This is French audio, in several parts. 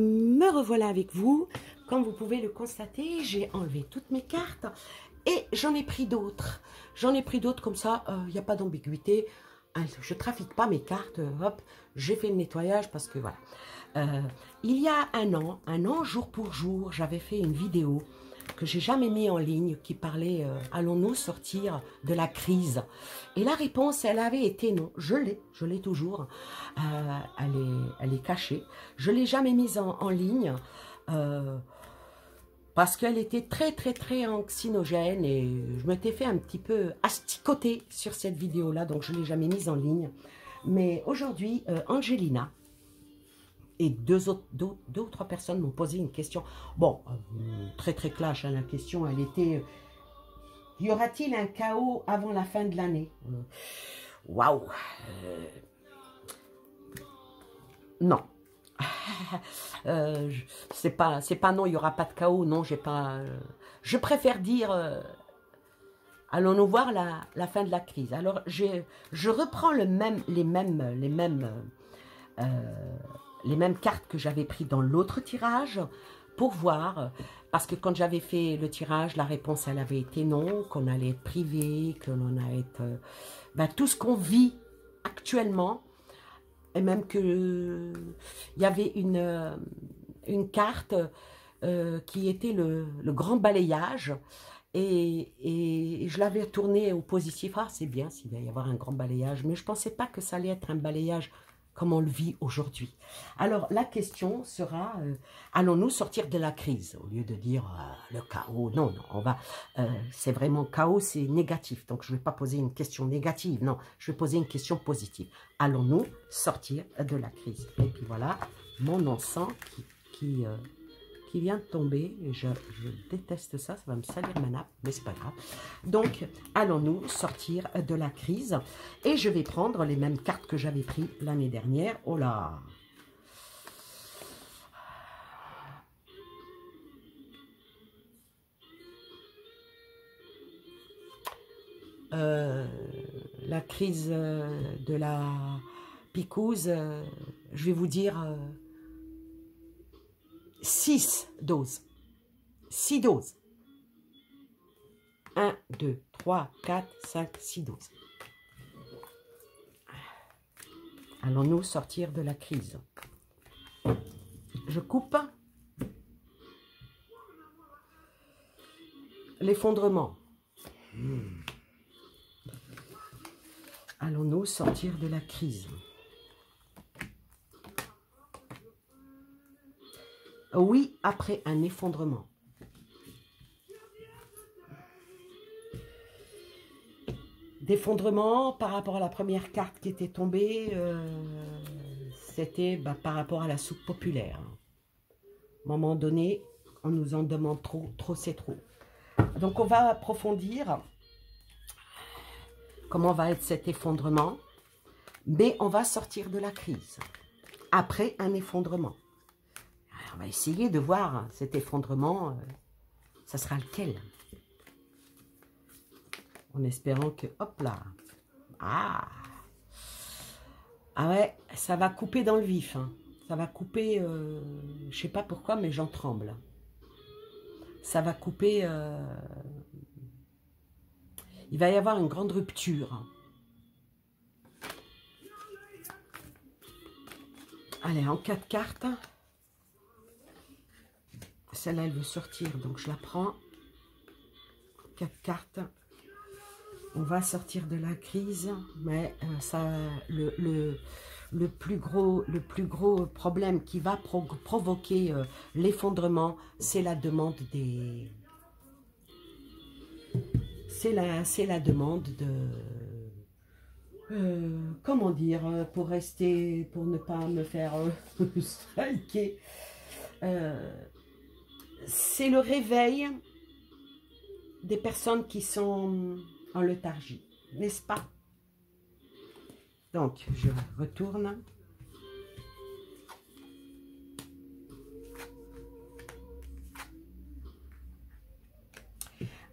Me revoilà avec vous. Comme vous pouvez le constater, j'ai enlevé toutes mes cartes et j'en ai pris d'autres. J'en ai pris d'autres comme ça, il n'y a pas d'ambiguïté. Je ne trafique pas mes cartes, hop, j'ai fait le nettoyage parce que voilà. Il y a un an jour pour jour, j'avais fait une vidéo que j'ai jamais mis en ligne qui parlait allons-nous sortir de la crise? Et la réponse, elle avait été non. Je l'ai toujours. Elle est cachée. Je l'ai jamais mise en ligne parce qu'elle était très anxinogène et je m'étais fait un petit peu asticoter sur cette vidéo-là, donc je l'ai jamais mise en ligne. Mais aujourd'hui, Angelina et deux ou trois personnes m'ont posé une question. Bon, très clash, hein, la question, elle était, y aura-t-il un chaos avant la fin de l'année? Waouh! Non. C'est pas non, il n'y aura pas de chaos, non, j'ai pas... je préfère dire, allons-nous voir la fin de la crise. Alors, je reprends les mêmes cartes que j'avais prises dans l'autre tirage pour voir, parce que quand j'avais fait le tirage, la réponse, elle avait été non, qu'on allait être privé, que l'on allait être... tout ce qu'on vit actuellement, et même que il y avait une carte qui était le grand balayage, et je l'avais tourné au positif. Ah, c'est bien s'il va y avoir un grand balayage, mais je ne pensais pas que ça allait être un balayage comme on le vit aujourd'hui. Alors, la question sera, allons-nous sortir de la crise? Au lieu de dire le chaos, non, on va, c'est vraiment chaos, c'est négatif. Donc, je ne vais pas poser une question négative, non, je vais poser une question positive. Allons-nous sortir de la crise? Et puis voilà, mon encens qui vient de tomber. Et je déteste ça, ça va me salir ma nappe, mais c'est pas grave. Donc, allons-nous sortir de la crise? Et je vais prendre les mêmes cartes que j'avais prises l'année dernière. Oh là! La crise de la picouse, je vais vous dire 6 doses. 6 doses. 1, 2, 3, 4, 5, 6 doses. Allons-nous sortir de la crise? Je coupe. L'effondrement. Allons-nous sortir de la crise? Oui, après un effondrement. D'effondrement par rapport à la première carte qui était tombée, c'était par rapport à la soupe populaire. À un moment donné, on nous en demande trop c'est trop. Donc on va approfondir comment va être cet effondrement, mais on va sortir de la crise après un effondrement. Alors, on va essayer de voir cet effondrement, ça sera lequel? En espérant que, hop là, ah ouais, ça va couper dans le vif, hein. Ça va couper, je sais pas pourquoi, mais j'en tremble. Ça va couper, il va y avoir une grande rupture. Allez, en 4 cartes, celle-là, elle veut sortir, donc je la prends. 4 cartes. On va sortir de la crise, mais ça, le plus gros problème qui va provoquer l'effondrement, c'est la demande des... C'est la demande de... comment dire, pour ne pas me faire striker. C'est le réveil des personnes qui sont en léthargie, n'est-ce pas? Donc, je retourne.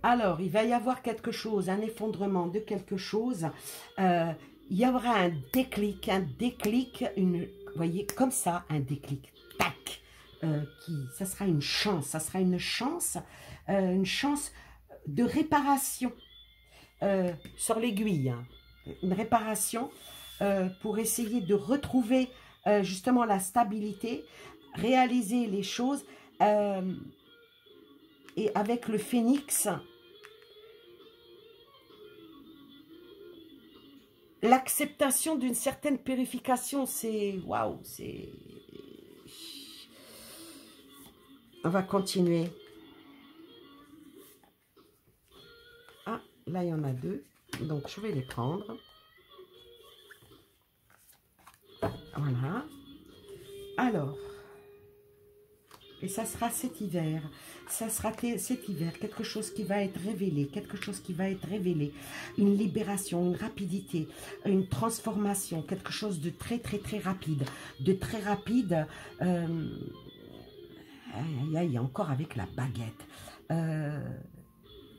Alors, il va y avoir quelque chose, un effondrement de quelque chose. Il y aura un déclic, vous voyez, comme ça, un déclic. Tac! ça sera une chance, une chance de réparation sur l'aiguille, hein. Une réparation pour essayer de retrouver justement la stabilité, réaliser les choses et avec le phénix, l'acceptation d'une certaine purification, c'est waouh, c'est... On va continuer. Ah, là, il y en a deux. Donc, je vais les prendre. Voilà. Alors, et ça sera cet hiver. Ça sera cet hiver, quelque chose qui va être révélé, une libération, une rapidité, une transformation, quelque chose de très, très, très rapide. Aïe, aïe, encore avec la baguette.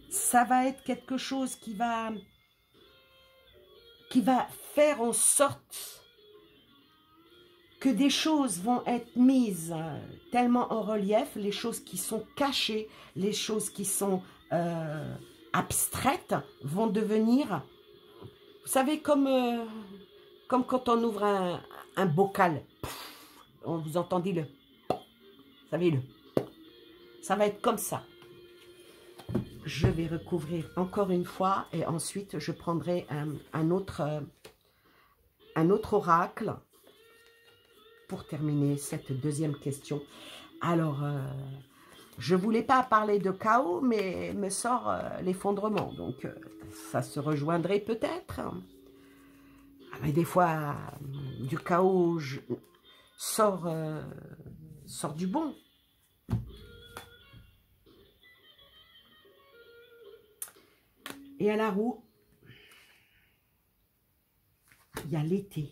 Ça va être quelque chose qui va faire en sorte que des choses vont être mises tellement en relief, les choses qui sont cachées, les choses qui sont abstraites vont devenir, vous savez, comme quand on ouvre un bocal, vous entendez le, vous savez, ça va être comme ça. Je vais recouvrir encore une fois et ensuite je prendrai un autre oracle pour terminer cette deuxième question. Alors, je ne voulais pas parler de chaos, mais me sort l'effondrement. Donc, ça se rejoindrait peut-être. Mais des fois, du chaos sort du bon. Et à la roue, il y a l'été.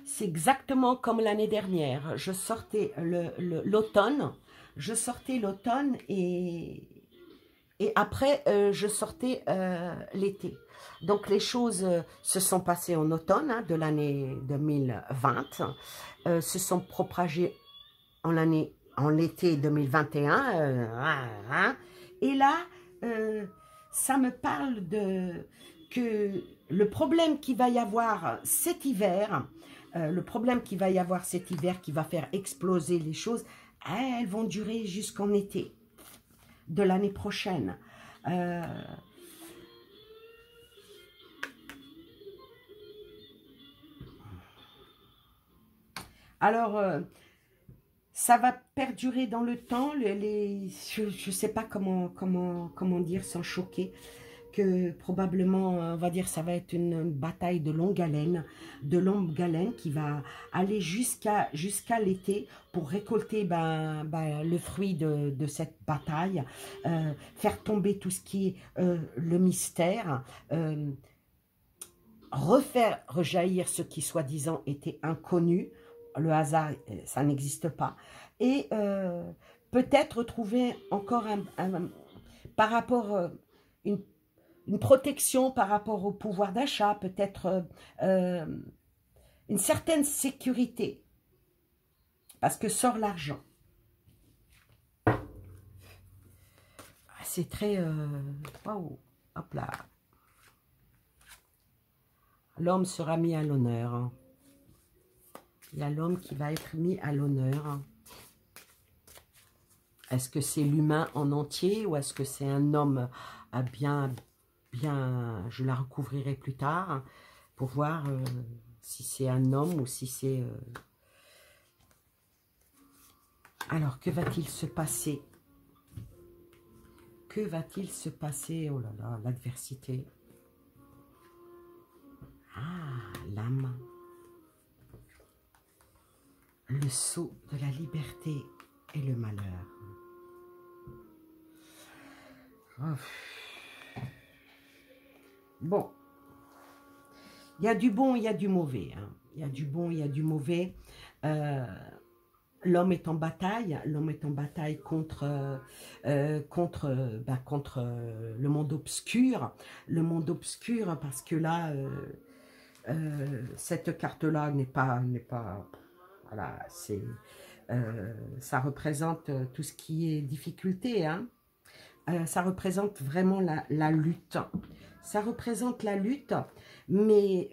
C'est exactement comme l'année dernière. Je sortais l'automne. Et après, je sortais l'été. Donc, les choses se sont passées en automne hein, de l'année 2020, se sont propagées en l'été 2021. Et là, ça me parle que le problème qu'il va y avoir cet hiver, qui va faire exploser les choses, elles vont durer jusqu'en été de l'année prochaine. Alors, ça va perdurer dans le temps. Je ne sais pas comment dire sans choquer. Que probablement, on va dire, ça va être une bataille de longue haleine, qui va aller jusqu'à l'été pour récolter le fruit de cette bataille, faire tomber tout ce qui est le mystère, refaire rejaillir ce qui soi-disant était inconnu, le hasard, ça n'existe pas, et peut-être retrouver encore par rapport une protection par rapport au pouvoir d'achat, peut-être une certaine sécurité, parce que sort l'argent. C'est très... waouh, hop là. L'homme sera mis à l'honneur. Hein. Il y a l'homme qui va être mis à l'honneur. Est-ce que c'est l'humain en entier ou est-ce que c'est un homme bien, je la recouvrirai plus tard pour voir si c'est un homme ou si c'est... Alors, que va-t-il se passer? Que va-t-il se passer? Oh là là, l'adversité. Ah, l'âme. Le sceau de la liberté et le malheur. Oh. Bon, il y a du bon, il y a du mauvais. Hein. Il y a du bon, il y a du mauvais. L'homme est en bataille. L'homme est en bataille contre le monde obscur. Le monde obscur, parce que là, cette carte-là n'est pas... Voilà, c'est... Ça représente tout ce qui est difficulté, hein. Ça représente vraiment la lutte. Ça représente la lutte, mais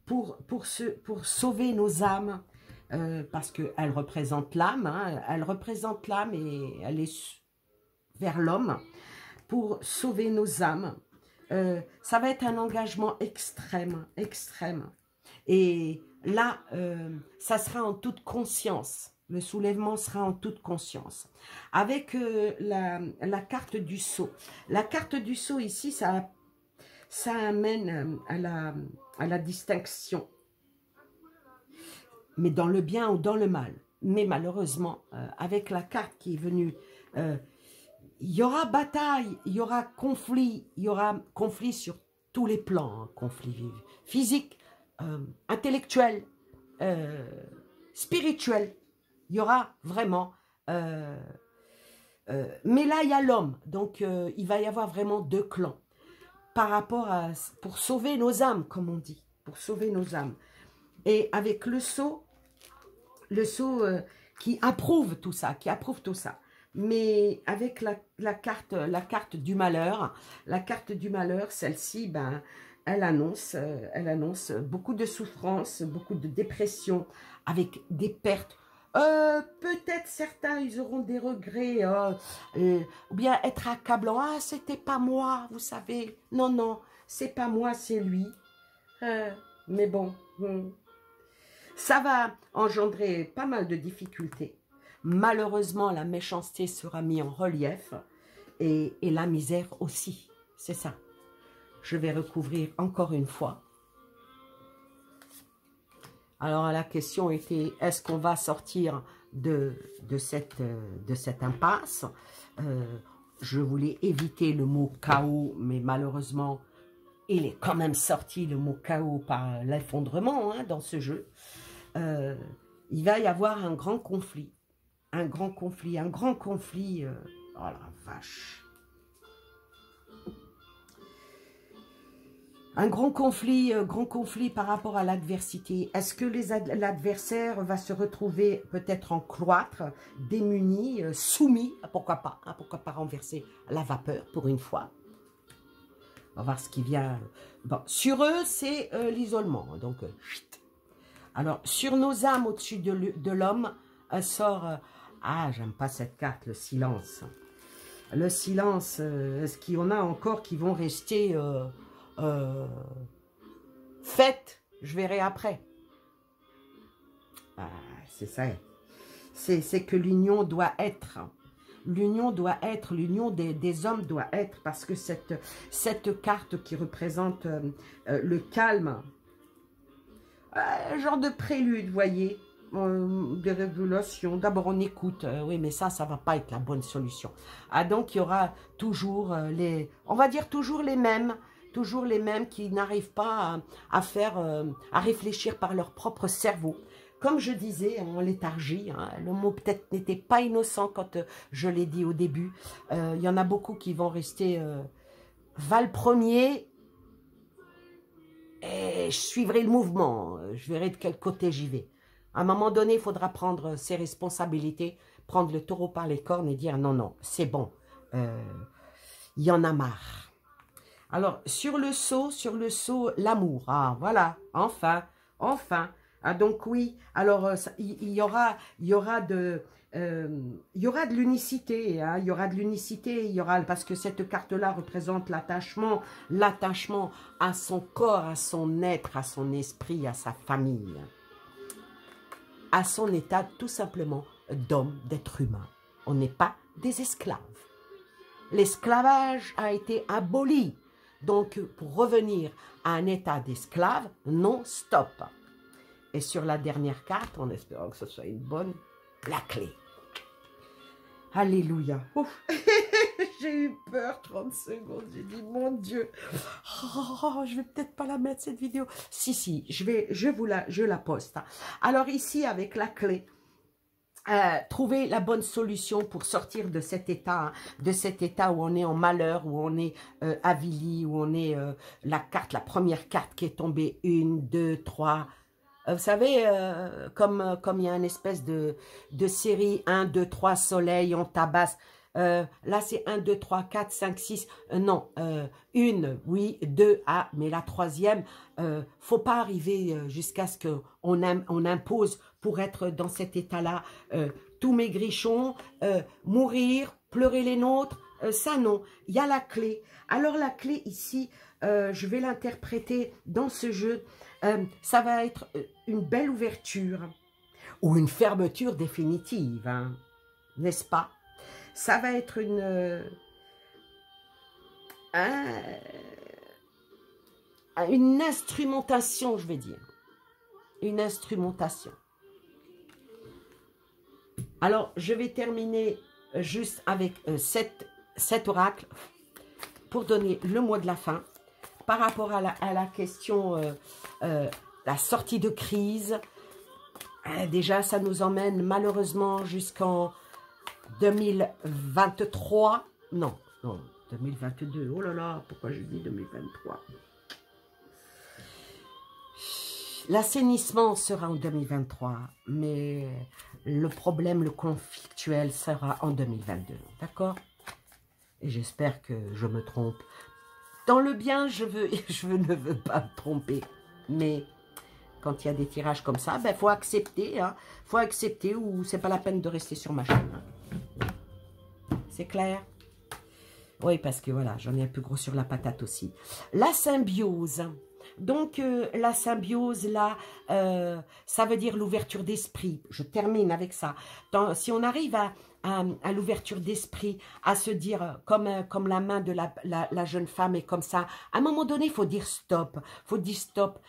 pour sauver nos âmes, parce qu'elle représente l'âme, hein, elle représente l'âme et elle est vers l'homme, pour sauver nos âmes. Ça va être un engagement extrême, extrême. Et là, ça sera en toute conscience. Le soulèvement sera en toute conscience. Avec la carte du sceau. La carte du sceau ici, ça amène à la distinction. Mais dans le bien ou dans le mal. Mais malheureusement, avec la carte qui est venue, il y aura bataille, il y aura conflit sur tous les plans. Hein, conflit physique, intellectuel, spirituel. Il y aura vraiment... mais là, il y a l'homme. Donc, il va y avoir vraiment deux clans. Par rapport à... Pour sauver nos âmes, comme on dit. Pour sauver nos âmes. Et avec le sceau qui approuve tout ça. Mais avec la carte du malheur, celle-ci, ben, elle annonce beaucoup de souffrance, beaucoup de dépression, avec des pertes. Peut-être certains, ils auront des regrets, ou bien être accablant. Ah, c'était pas moi, vous savez. Non, non, c'est pas moi, c'est lui. Mais bon, ça va engendrer pas mal de difficultés. Malheureusement, la méchanceté sera mise en relief et la misère aussi. C'est ça. Je vais recouvrir encore une fois. Alors, la question était, est-ce qu'on va sortir de cette impasse? Je voulais éviter le mot chaos, mais malheureusement, il est quand même sorti le mot chaos par l'effondrement, hein, dans ce jeu. Il va y avoir un grand conflit. Un grand conflit. Oh la vache. Un grand conflit par rapport à l'adversité. Est-ce que l'adversaire va se retrouver peut-être en cloître, démuni, soumis? Pourquoi pas, hein, pourquoi pas renverser la vapeur pour une fois? On va voir ce qui vient. Bon, sur eux, c'est l'isolement. Donc, alors, sur nos âmes au-dessus de l'homme, sort... ah, j'aime pas cette carte, le silence. Le silence, est-ce qu'il y en a encore qui vont rester... faites, je verrai après. Ah, c'est ça. C'est que l'union doit être. L'union doit être, l'union des hommes doit être, parce que cette carte qui représente le calme, genre de prélude, vous voyez, des révélations. D'abord, on écoute. Oui, mais ça va pas être la bonne solution. Ah, donc, il y aura toujours on va dire toujours les mêmes qui n'arrivent pas à réfléchir par leur propre cerveau. Comme je disais, en léthargie, hein, le mot peut-être n'était pas innocent quand je l'ai dit au début. Il y en a beaucoup qui vont rester Val premier et je suivrai le mouvement. Je verrai de quel côté j'y vais. À un moment donné, il faudra prendre ses responsabilités, prendre le taureau par les cornes et dire non, non, c'est bon. Il y en a marre. Alors, sur le sceau, l'amour. Ah, voilà, enfin. Ah, donc oui, alors il y aura de l'unicité, hein, il y aura de l'unicité, parce que cette carte-là représente l'attachement à son corps, à son être, à son esprit, à sa famille, à son état tout simplement d'homme, d'être humain. On n'est pas des esclaves. L'esclavage a été aboli. Donc, pour revenir à un état d'esclave, non-stop. Et sur la dernière carte, en espérant que ce soit une bonne, la clé. Alléluia. J'ai eu peur 30 secondes. J'ai dit, mon Dieu, je vais peut-être pas la mettre, cette vidéo. Si, je la poste. Alors ici, avec la clé, trouver la bonne solution pour sortir de cet état où on est en malheur, où on est avili, où on est la première carte qui est tombée, 1, 2, 3, Vous savez, comme il y a une espèce de série 1, 2, 3, soleil, on tabasse. Là, c'est 1, 2, 3, 4, 5, 6. Non, une, oui, deux, ah, mais la troisième, faut pas arriver jusqu'à ce qu'on impose pour être dans cet état-là. Tous mes grichons, mourir, pleurer les nôtres, ça non. Il y a la clé. Alors la clé ici, je vais l'interpréter dans ce jeu. Ça va être une belle ouverture ou une fermeture définitive, hein, n'est-ce pas? Ça va être une instrumentation, je vais dire. Une instrumentation. Alors, je vais terminer juste avec cet oracle pour donner le mot de la fin par rapport à la question, la sortie de crise. Déjà, ça nous emmène malheureusement jusqu'en 2023. Non, 2022. Oh là là, pourquoi je dis 2023? L'assainissement sera en 2023, mais le problème, le conflictuel sera en 2022. D'accord? Et j'espère que je me trompe. Dans le bien, je ne veux pas me tromper. Mais quand il y a des tirages comme ça, ben faut accepter. Hein, faut accepter ou c'est pas la peine de rester sur ma chaîne. C'est clair? Oui, parce que voilà, j'en ai un peu gros sur la patate aussi. La symbiose. Donc, la symbiose, là, ça veut dire l'ouverture d'esprit. Je termine avec ça. Si on arrive à l'ouverture d'esprit, à se dire, comme la main de la jeune femme est comme ça, à un moment donné, il faut dire stop. Faut dire stop.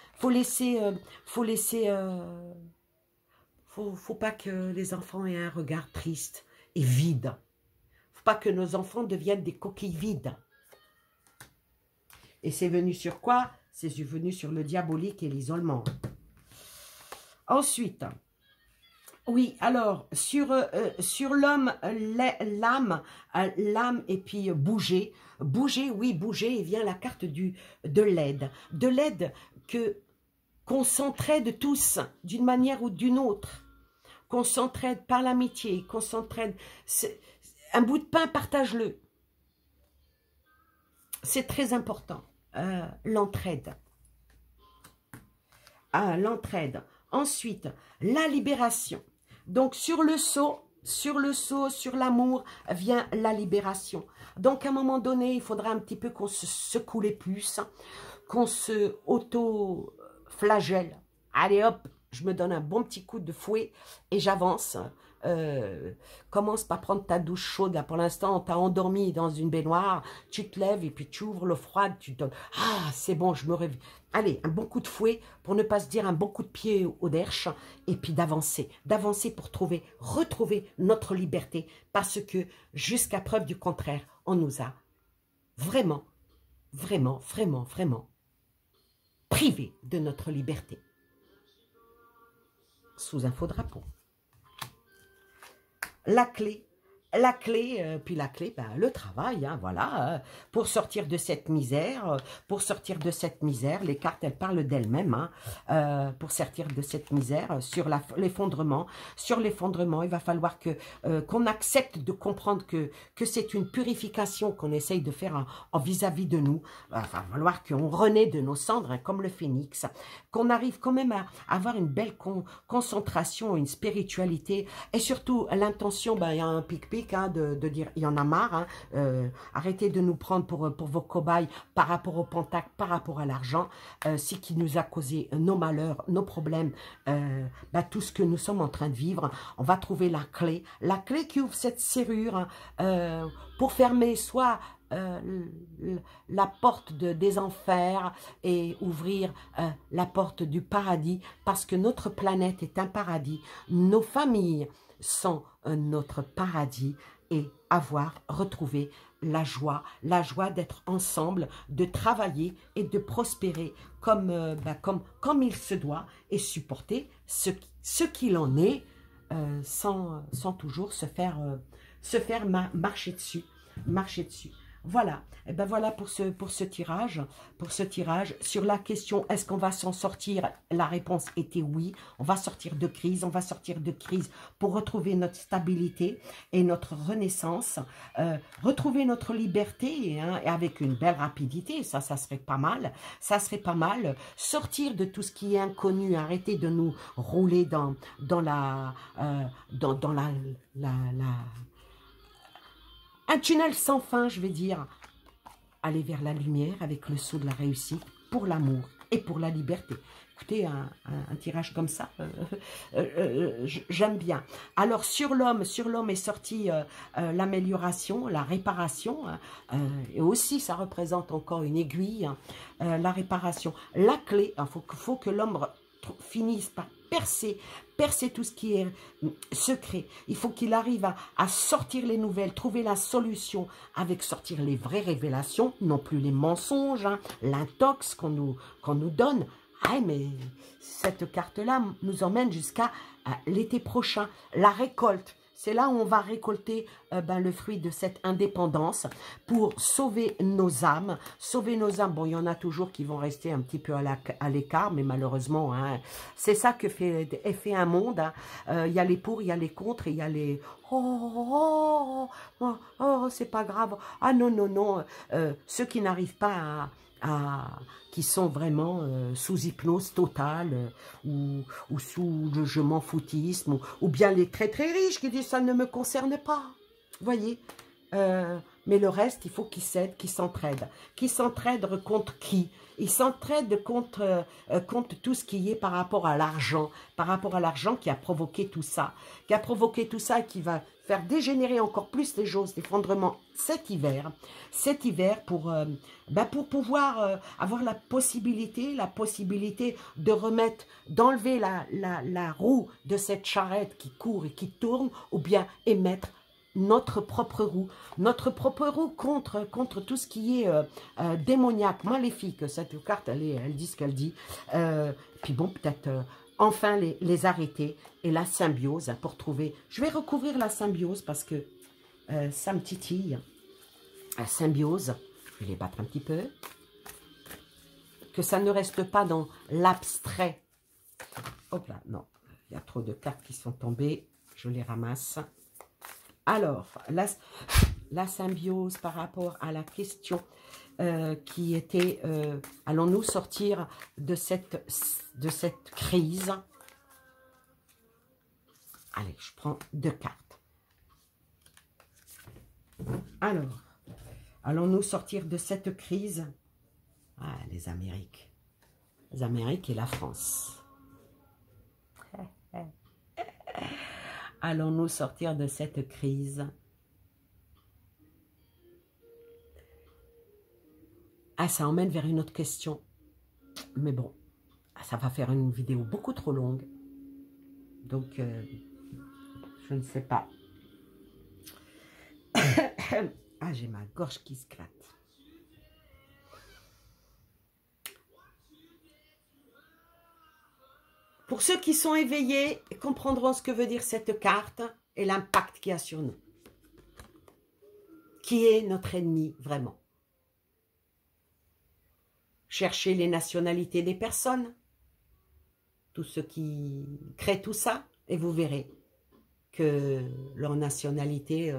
Faut pas que les enfants aient un regard triste et vide. Faut pas que nos enfants deviennent des coquilles vides. Et c'est venu sur quoi? C'est venu sur le diabolique et l'isolement. Ensuite, oui, alors, sur l'homme, l'âme et puis bouger. Bouger, oui, bouger, et vient la carte de l'aide. De l'aide qu'on s'entraide tous, d'une manière ou d'une autre. Qu'on s'entraide par l'amitié, qu'on s'entraide. Un bout de pain, partage-le. C'est très important. L'entraide. L'entraide. Ensuite, la libération. Donc, sur le sceau, sur l'amour, vient la libération. Donc, à un moment donné, il faudra un petit peu qu'on se secoue les puces, qu'on se auto-flagelle. Allez hop, je me donne un bon petit coup de fouet et j'avance. Commence par prendre ta douche chaude. Là, pour l'instant, on t'a endormi dans une baignoire. Tu te lèves et puis tu ouvres l'eau froide. Tu te donnes, ah, c'est bon, je me réveille. Allez, un bon coup de fouet pour ne pas se dire un bon coup de pied au derche. Et puis d'avancer. D'avancer pour retrouver notre liberté. Parce que, jusqu'à preuve du contraire, on nous a vraiment privés de notre liberté. Sous un faux drapeau. La clé, puis la clé, ben, le travail, hein, voilà, pour sortir de cette misère, les cartes, elles parlent d'elles-mêmes, hein, pour sortir de cette misère, sur l'effondrement, il va falloir qu'on accepte de comprendre que c'est une purification qu'on essaye de faire en vis-à-vis de nous, il va falloir qu'on renaît de nos cendres, hein, comme le phénix, qu'on arrive quand même à avoir une belle concentration, une spiritualité, et surtout l'intention, ben, il y a un pic-pic, hein, de dire, il y en a marre, hein, arrêtez de nous prendre pour vos cobayes par rapport au pentacle, par rapport à l'argent, ce qui nous a causé nos malheurs, nos problèmes, ben, tout ce que nous sommes en train de vivre. On va trouver la clé qui ouvre cette serrure, hein, pour fermer soit la porte des enfers et ouvrir la porte du paradis, parce que notre planète est un paradis, nos familles sont notre paradis, et retrouvé la joie d'être ensemble, de travailler et de prospérer comme il se doit, et supporter ce qu'il en est, sans toujours se faire marcher dessus. Voilà, et ben voilà pour ce tirage, Sur la question, est-ce qu'on va s'en sortir? La réponse était oui. On va sortir de crise, pour retrouver notre stabilité et notre renaissance, retrouver notre liberté, hein, et avec une belle rapidité, ça serait pas mal. Ça serait pas mal. Sortir de tout ce qui est inconnu, arrêter de nous rouler dans un tunnel sans fin, je vais dire. Aller vers la lumière avec le saut de la réussite pour l'amour et pour la liberté. Écoutez, un tirage comme ça, j'aime bien. Alors, sur l'homme est sorti l'amélioration, la réparation, et aussi, ça représente encore une aiguille, la réparation. La clé, il faut que l'homme finisse par percer tout ce qui est secret. Il faut qu'il arrive à sortir les nouvelles, trouver la solution avec sortir les vraies révélations, non plus les mensonges, hein, l'intox qu'on nous donne. Ah, mais cette carte-là nous emmène jusqu'à l'été prochain, la récolte. C'est là où on va récolter le fruit de cette indépendance pour sauver nos âmes. Sauver nos âmes, bon, il y en a toujours qui vont rester un petit peu à l'écart, mais malheureusement, hein, c'est ça que fait un monde. Hein. Il y a les pour, il y a les contre, et il y a les « oh, c'est pas grave ». Ah non, non, non, ceux qui n'arrivent pas qui sont vraiment sous hypnose totale ou sous le je m'en foutisme ou bien les très très riches qui disent ça ne me concerne pas. Vous voyez, mais le reste, il faut qu'ils s'aident, qu'ils s'entraident. Qu'ils s'entraident contre qui? Ils s'entraident contre tout ce qui est par rapport à l'argent qui a provoqué tout ça, et qui va faire dégénérer encore plus les choses, l'effondrement cet hiver pour pouvoir avoir la possibilité de remettre, d'enlever la roue de cette charrette qui court et qui tourne, ou bien émettre notre propre roue contre tout ce qui est démoniaque, maléfique. Cette carte, elle dit ce qu'elle dit. Puis bon, peut-être enfin les arrêter et la symbiose pour trouver. Je vais recouvrir la symbiose parce que ça me titille. La symbiose, je vais les battre un petit peu. Que ça ne reste pas dans l'abstrait. Hop là, non, il y a trop de cartes qui sont tombées. Je les ramasse. Alors, la symbiose par rapport à la question qui était, allons-nous sortir de cette crise? Allez, je prends 2 cartes. Alors, allons-nous sortir de cette crise? Ah, les Amériques. Les Amériques et la France. Allons-nous sortir de cette crise? Ah, ça emmène vers une autre question. Mais bon, ça va faire une vidéo beaucoup trop longue. Donc, je ne sais pas. Ah, j'ai ma gorge qui se gratte. Pour ceux qui sont éveillés, comprendront ce que veut dire cette carte et l'impact qu'il y a sur nous. Qui est notre ennemi, vraiment? Cherchez les nationalités des personnes, tous ceux qui créent tout ça, et vous verrez que leur nationalité,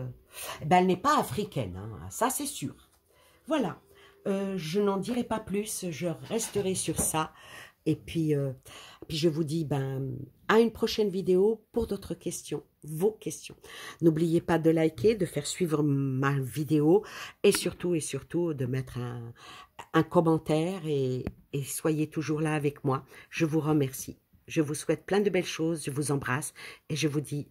elle n'est pas africaine, hein, ça c'est sûr. Voilà, je n'en dirai pas plus, je resterai sur ça. Et puis je vous dis à une prochaine vidéo pour d'autres questions, vos questions. N'oubliez pas de liker, de faire suivre ma vidéo et surtout de mettre un commentaire et soyez toujours là avec moi. Je vous remercie. Je vous souhaite plein de belles choses, je vous embrasse et je vous dis